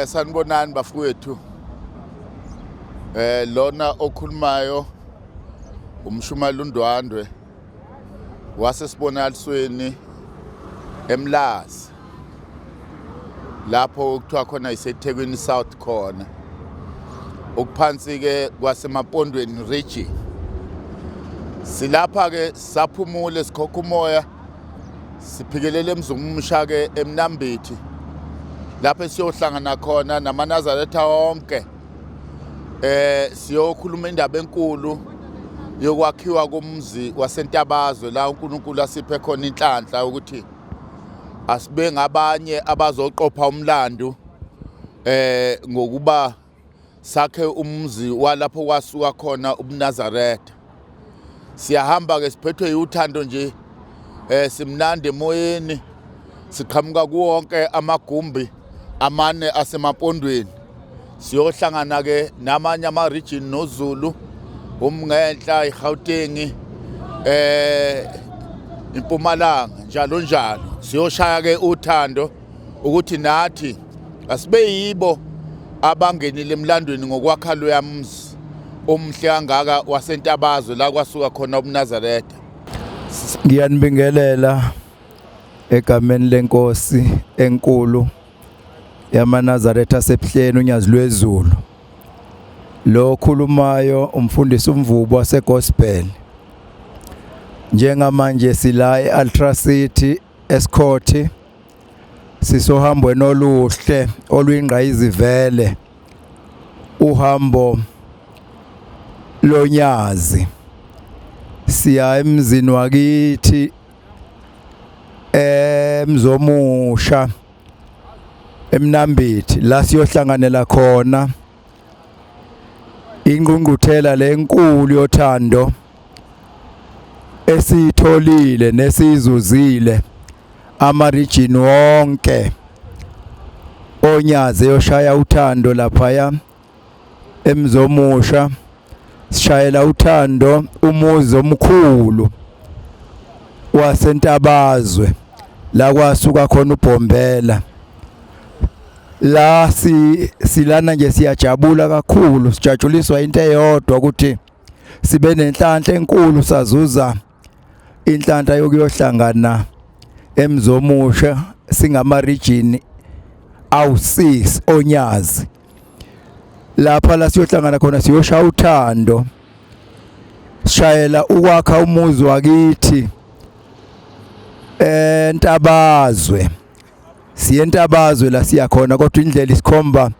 Sanibonani bafowethu. Lona okhulumayo umshumali Uthando waseNtabazweni eMlazi. Lapho kuthiwa khona iseThekwini South khona. Ukuphansi ke kwaseMapondweni region. Silapha ke saphumule sikhokha umoya. Siphikelele eMzomusha ke eMnambithi. Lapho siyohlangana khona namanazareta wonke siyokhuluma indaba enkulu yokwakhiwa komuzi waseNtabazwe la uNkulunkulu asiphe khona inhlanhla ukuthi asibe ngabanye abazoqopha umlando ngokuba sakhe umuzi walapho kwasuka khona uNazareta. Siyahamba ke siphethwe uThando nje simnandi emoyeni siqhamuka kuwonke amagumbi amane asemapondweni siyohlangana ke namanye ama-region noZulu umngenhla iGauteng impumalanga njalo njalo siyoshaya ke uThando ukuthi nathi asibe yibo abangenile emlandweni ngokwakha loyamuzi omhle kangaka waseNtabazwe la kwasuka khona uNazareta. Ngiyanibingelela egameni lenkosi enkulu yamaNazareta asePhleni unyazi lwezulu. Lo khulumayo umfundisi uMvubo waseGospel. Njengamanje sila eUltra City Escort sisohambweni oluhle oluyingqayizivele uhambo lonyazi. Siya emzini wakithi eMzomusha eMnambithi la siyohlanganela khona ingqungquthela lenkulu yothando esitholile nesizuzile ama-region wonke onyaze yoshaya uthando lapha eMzomusha. Sishayela uthando umuzi omkhulu waseNtabazwe la kwasuka khona uBhombela. La silana nje siyajabula kakhulu, sijatshuliswa into eyodwa ukuthi sibe nenhlanhla enkulu sazuza inhlanhla yokuyohlangana eMzomusha singama region awu6 onyazi. Lapha la siyohlangana khona siyoshaya uthando. Sishayela ukwakha umuzi wakithi eNtabazwe. SiyeNtabazwe la siya khona kodwa indlela isikhomba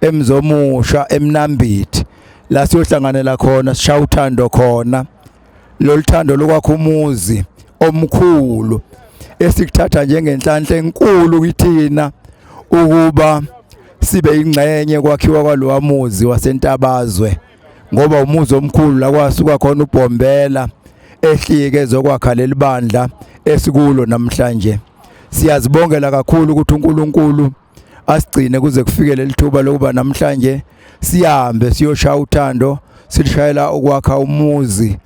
eMzomusha eMnambithi la siyohlanganela khona sishaya uthando khona. Lo thando lokwakha umuzi omkhulu esikuthatha njengenhlanhla enkulu kithina ukuba sibe ingcenye kwakhiwa kwalowa muzi waseNtabazwe ngoba umuzi omkhulu la kwasuka khona uBhombela ehlike ezokwakha leli bandla esikulo namhlanje. Siyazibongela kakhulu ukuthi uNkulunkulu asigcine kuze kufike leli thuba lokuba namhlanje sihambe siyoshaya uthando silishayela ukwakha umuzi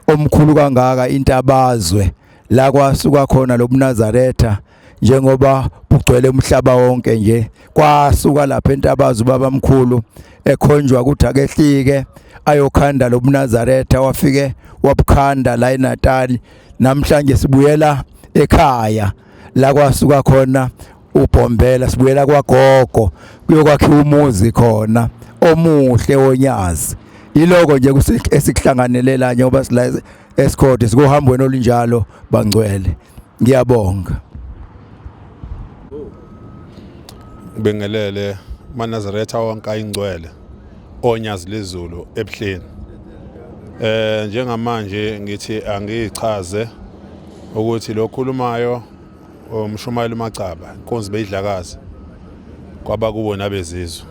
omkhulu kangaka iNtabazwe la kwasuka khona lobuNazareta njengoba bugcwele umhlaba wonke nje. Kwasuka lapha eNtabazwe babamkhulu ekhonjwa ukuthi akehlike ayokhanda lobuNazareta wafike wabukhanda la eNatal. Namhlanje sibuyela ekhaya la kwasuka khona uBhombela, sibuyela kwagogo kuyokwakhiwa umuzi khona omuhle onyazi. Iloko nje esikuhlanganelela njengoba sila escort sikuhambweni olunjalo bangcwele. Ngiyabonga. Bengelele maNazareta wonke ayingcwele onyazi lezulu ePhleni. Njengamanje ngithi angichaze ukuthi lo khulumayo umshumayeli uMacaba inkonzi beyidlakazi kwaba kubo nabezizwe.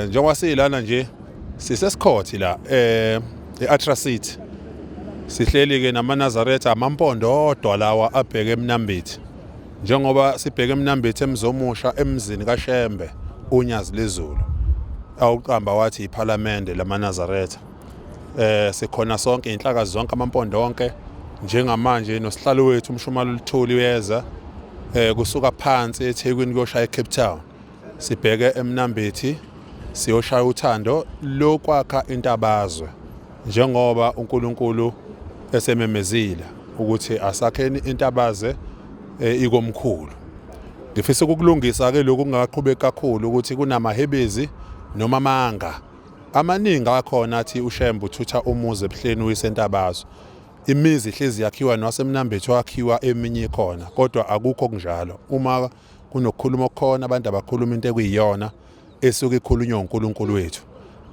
Njengoba silana nje sisesikhothi la eUltra City sihleli ke namanazareta amampondo odwa lawa abheke eMnambithi njengoba sibheke eMnambithi eMzomusha emzini kaShembe unyazi lezulu awuqamba wathi iPhalamende lamaNazaretha. Sikhona sonke inhlaka zonke amampondo onke njengamanje nosihlalo wethu uMshumalo Luthuli uyeza kusuka phansi eThekwini kuyoshaya eCape Town. Sibheke eMnambithi siyoshaya uthando lokwakha intabazwe njengoba uNkulunkulu esememezile ukuthi asakheni intabaze ikomkhulu. Ngifisa ukukulungisa ke lokhu kungaqhubeki kakhulu ukuthi kunamahebezi noma amanga amaningi akhona athi uShembe uthutha umuzi ebuhleni waseNtabazwe. Imizi ihlezi yakhiwa nowaseMnambithi wakhiwa eminye khona kodwa akukho kunjalo. Uma kunokukhuluma okukhona abantu abakhuluma into ekuyiyona esuke ikhulunywa uNkulunkulu wethu.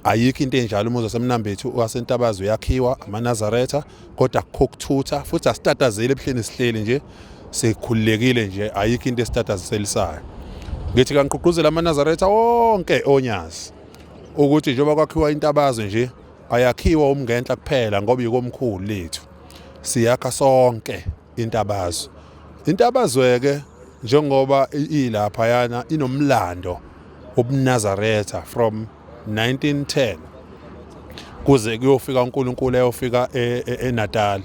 Ayikho into enjalo umuzi waseMnambithi waseNtabazwe yakhiwa amaNazaretha kodwa akukuthutha futhi asitatazele ebuhleni sihleli nje sikhululekile nje ayikho into esitatazelisayo. Ngithi kangiqhuquzela amaNazaretha wonke onyazi ukuthi njengoba kwakhiwa intabazwe nje ayakhiwa umngenhla kuphela ngoba ikomkhulu lethu. Siyakha sonke intabazwe. Intabazwe ke njengoba ilapha yana inomlando wobuNazaretha from 1910 kuze kuyofika uNkulunkulu ayofika eNatal.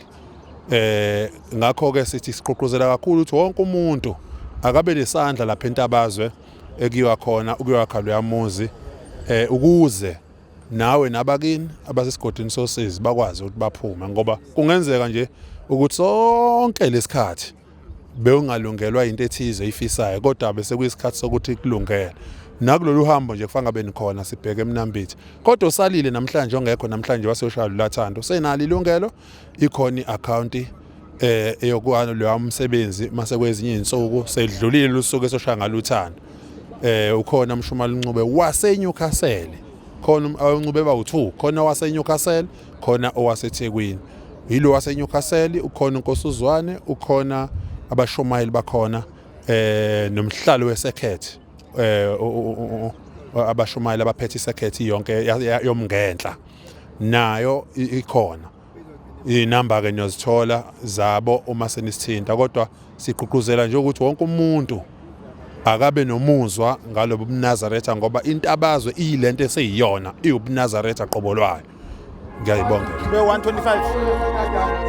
Ngakho ke sithi siqhuquzela kakhulu ukuthi wonke umuntu akabe lesandla lapha entabazwe ekuyiwa khona ukuyakha lo muzi ukuze nawe nabakini abasesigodini sosizi bakwazi ukuthi baphume ngoba kungenzeka nje ukuthi sonke lesikhathi bewungalungelwa into ethize ifisayo kodwa bese kuyisikhathi sokuthi kulungele. Nakulolu hambo nje kufanele ngabe nikhona sibheke eMnambithi kodwa usalile namhlanje ongekho namhlanje waseyoshaya Uthando senali ilungelo ikhona iaccount eyokwana lo umsebenzi mase kwezinye insuku sedlulile usuku esoshaya ngalo Uthando. Ukhona uMshumalo Ncube waseNewcastle khona uNcube bawu2 khona waseNewcastle khona owaseThekwini. Yilo waseNewcastle ukhona uNkosuzwane ukhona abashomayeli bakhona nomhlalo wesekhethe abashomayeli abaphethe isekhethe yonke yomngenhla nayo ikhona. Inamba ke niyozithola zabo uma senisithinta kodwa siqhuquzela nje ukuthi wonke umuntu akabe nomuzwa ngalobu buNazaretha ngoba intabazwe iyilento eseyiyona iubuNazaretha qobolwayo. Ngiyayibonga. Be 125.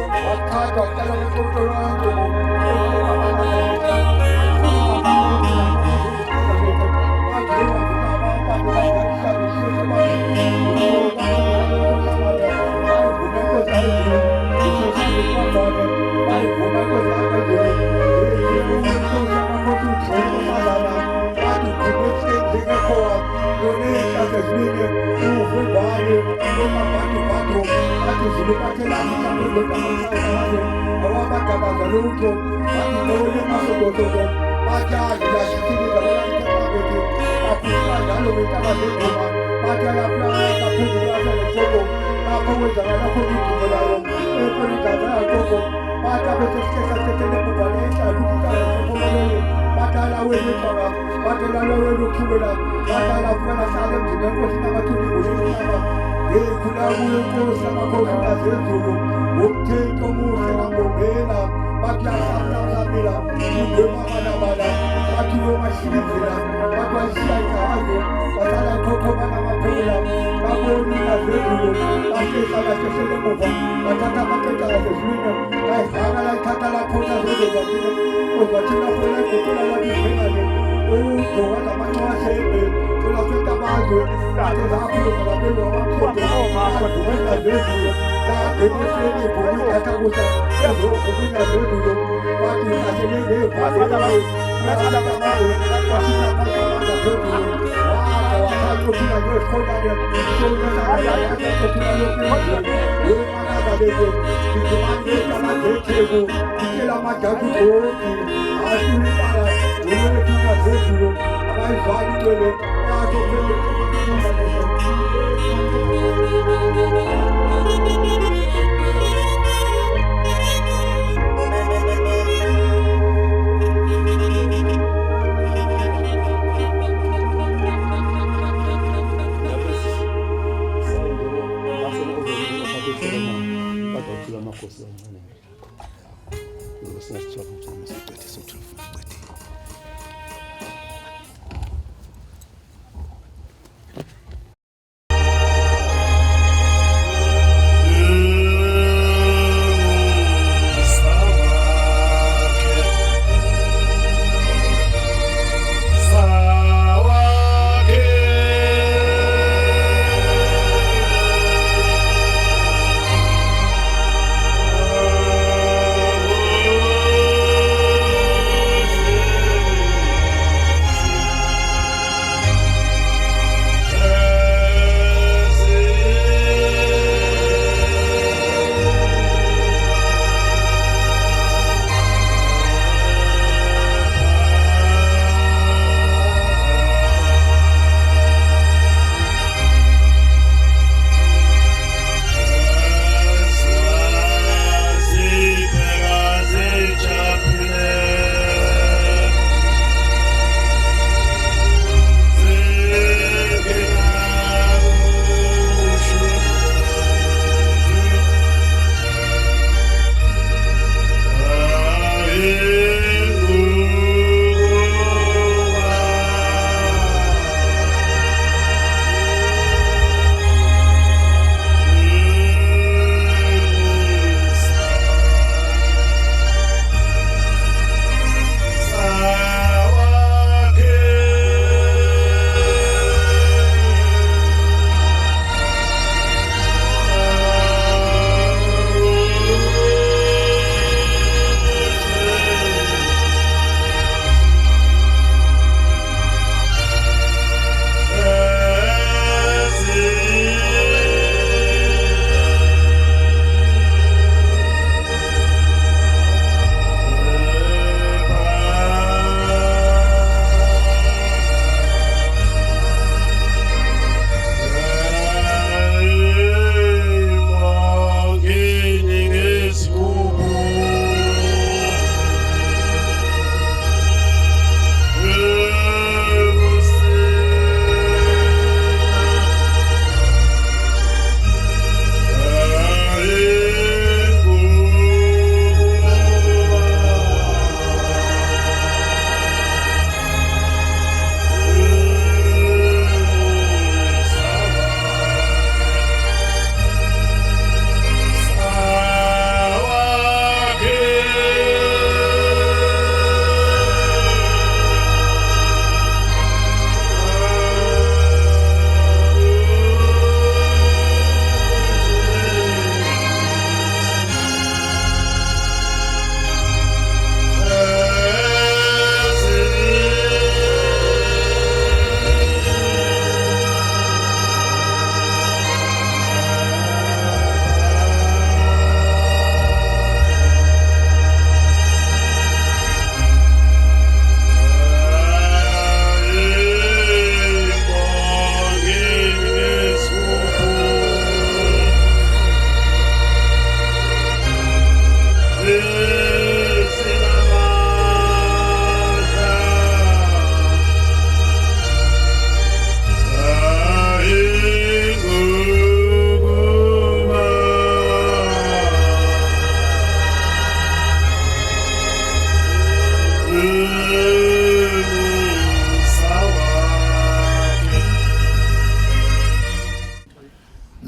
Lo sinasithola ukuthi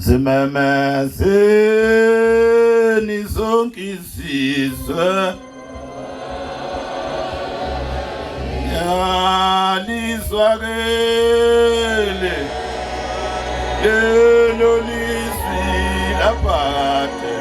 Zimemezeni zonke izizwe yalizwakele lelo lizwi laphakade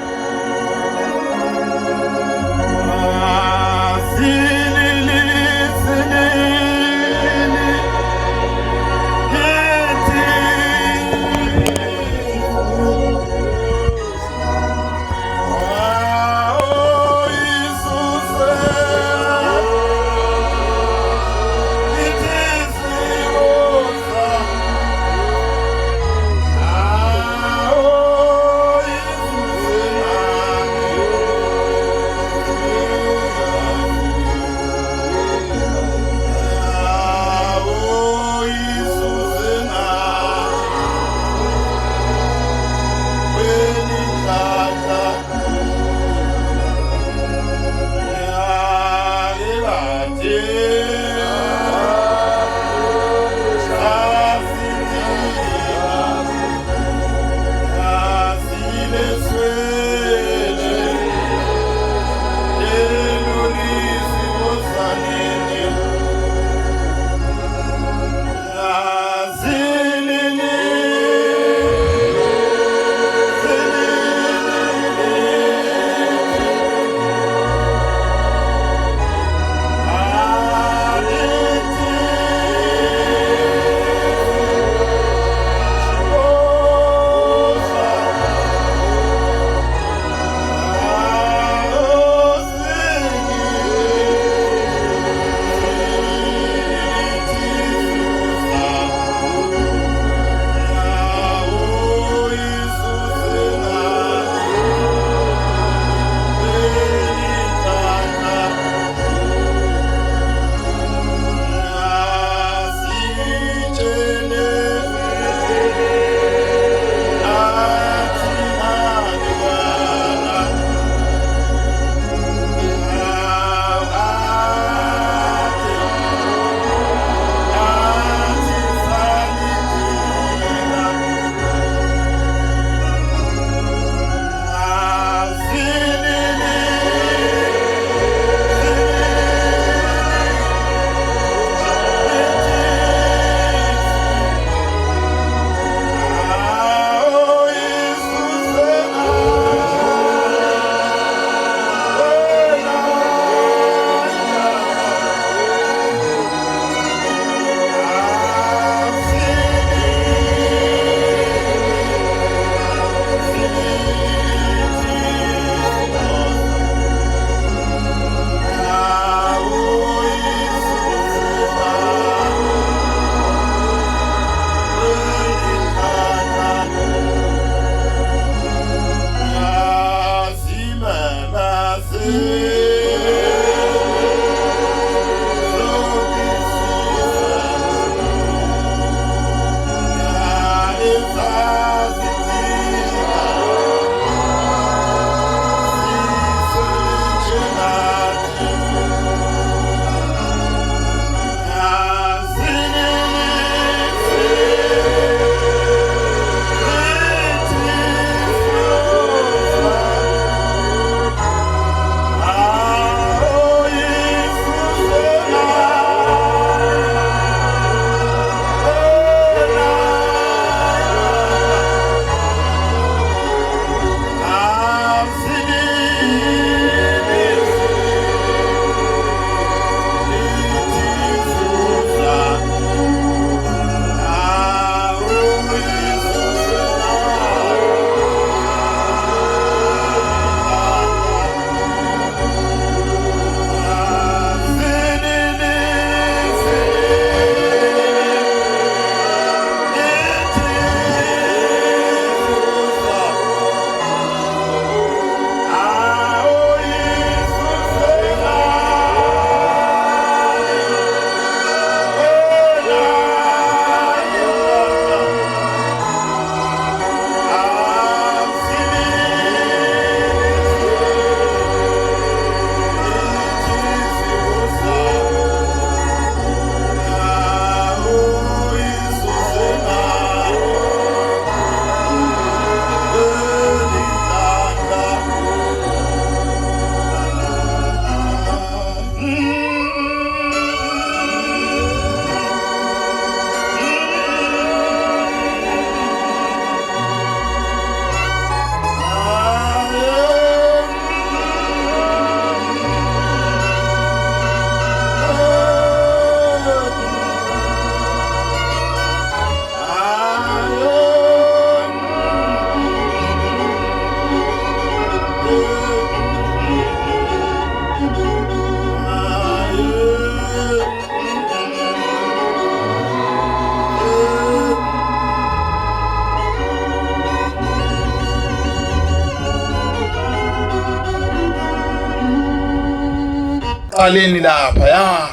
qaleni lapha ya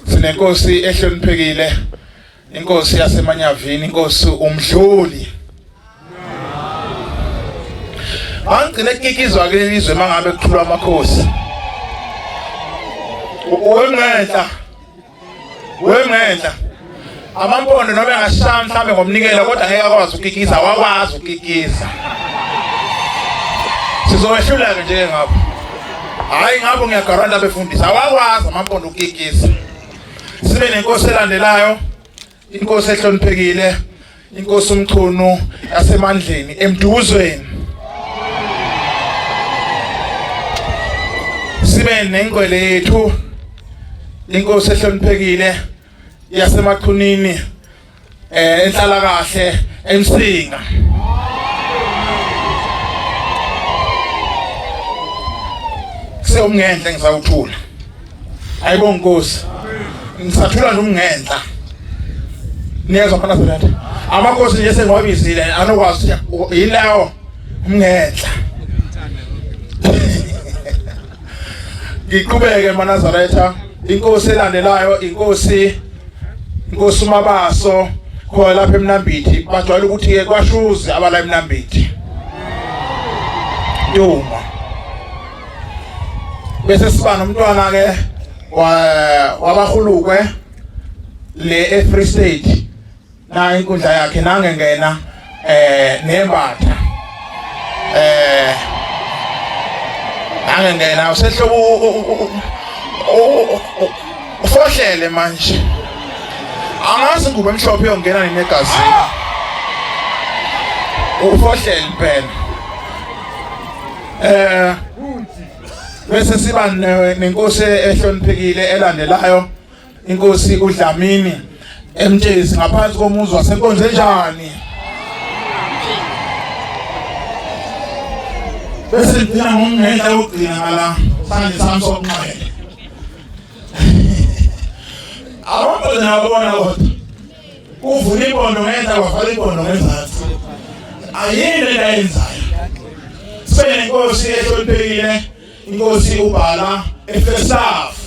sinenkosi ehloniphekile, inkosi yaseManyavini, inkosi uMdluli. Angcine kikizwa ke lizwe mangabe kukhulwa amakhosi. Wemnqedla amampondo noma engashaya mhlambe ngomnikelo kodwa ngeke akwazi ukukikiza, wakwazi ukukikiza. Sizowehlula ke nje ngapha. Hayi ngapho ngiyagaranta befundisa wakwazi amampondo ukukikiza. Sibe nenkosi elandelayo, inkosi ehloniphekile, inkosi uMchunu yaseMandleni eMduzweni. Sibe nengcwele yethu, inkosi ehloniphekile yaseMachunini enhlala kahle eMsinga. Umngendla ngisawuthula. Ayibonga Nkosi. Ngisathula nje umngendla. Niyezwa khona sonke. Amakhosi nje sengiwabizile anokwazi yilawo umngendla. Ngiqhubeke eMnazaretha, inkosi elandelayo inkosi uMabaso khona lapha eMnambithi. Bajwayele ukuthi ke kwashuzi abala eMnambithi. Yoma. Bese siba nomntwana ke wabahulukwe le Free State na inkundla yakhe nangengena neMbatha nangengena usehlobo ufohlele manje angazi ngube emhlophe yongena negazini ufohlele impela bese siba nenkosi ehloniphekile elandelayo inkosi uDlamini eMtshezi ngaphansi komuzi wasenkonzo enjani. Bese ngina ngomngela ugcina ngala sanje sami sokunxele. Abantu nabona kodwa uvula ibondo ngenza kwavala ibondo ngezathu. Ayini le yenzayo. Sibe nenkosi ehloniphekile, inkosi uBhala eFirstaff.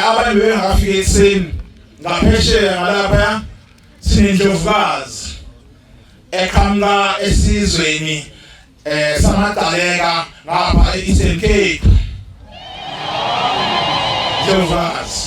Abantu bengafika ekseni ngaphesheya ngalapha sinendlovukazi eqhamuka esizweni samaDaleka ngapha eEastern Cape. Ndlovukazi